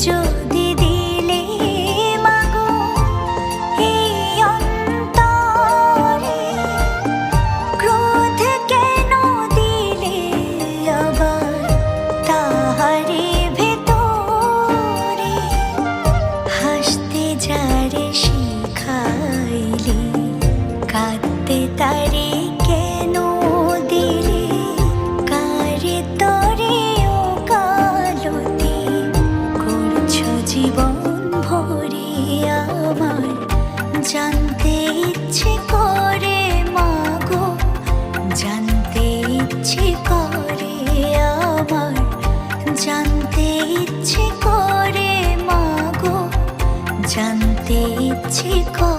যদি দিলে মাগো এই অন্তরে, ক্রোধ কেন দিলে আবার তাহারে ভেতরে? হাসতে যারে শিখাইলে, কাঁদতে তারে কেন দিলে? কারে তরে ও কালতি করছো জীবন ভরে আমার? জানতে ইচ্ছে করে মাগো, জানতে ইচ্ছে করে আমার, জানতে ইচ্ছে করে মাগো, জানতে ইচ্ছে করে।